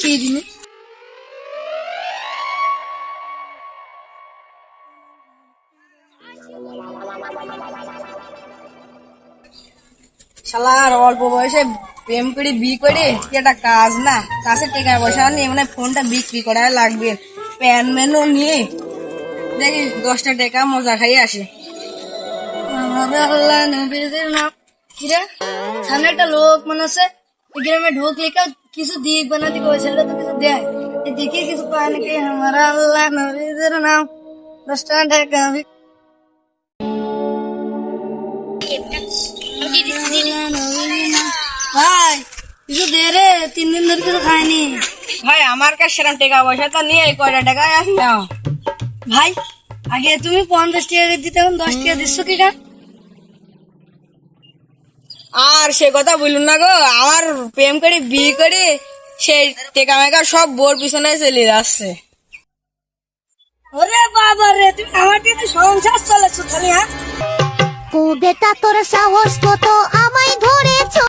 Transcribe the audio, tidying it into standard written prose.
কি দিনে শালার অল্প বয়সে প্রেম করে বিয়ে করে এটা কাজ না, কাছে টাকা পয়সা নিয়ে মানে ফোনটা বিক্রি করা লাগবে, প্যান ম্যানও নিয়ে দেখি 10টা টাকা মজা খাই আসে। আল্লাহ নবীদের নাম কিরে সামনে একটা লোক মনে আছে গ্রামে ঢুকলে কেউ কিছু দিক বানাতে করেছিল তো কিছু দেয় দেখি কিছু পায় নাকি। আমার আল্লাহ নবীদের নাম 10টা টাকা ভাই কিছু দে রে, 3 দিন ধরে কিছু খাইনি ভাই। আমার কাছে সেরকম টাকা পয়সা তো নিয়ে কয়টা টাকা আসি নাও ভাই। আগে তুমি 50 টাকা দিতে, এখন 10 টাকা দিচ্ছ কি না? আর সে কথা বলুন না গো, আমার প্রেম করে বিয়ে করে সেই টেকা মেকা সব বোর পিছনে চলে যাচ্ছে। ওরে বাবা রে, তুমি আমার দিয়ে সংসার চালাচ্ছ তাহলে? হ্যাঁ ও বেটা তোর সাহস কত আমায়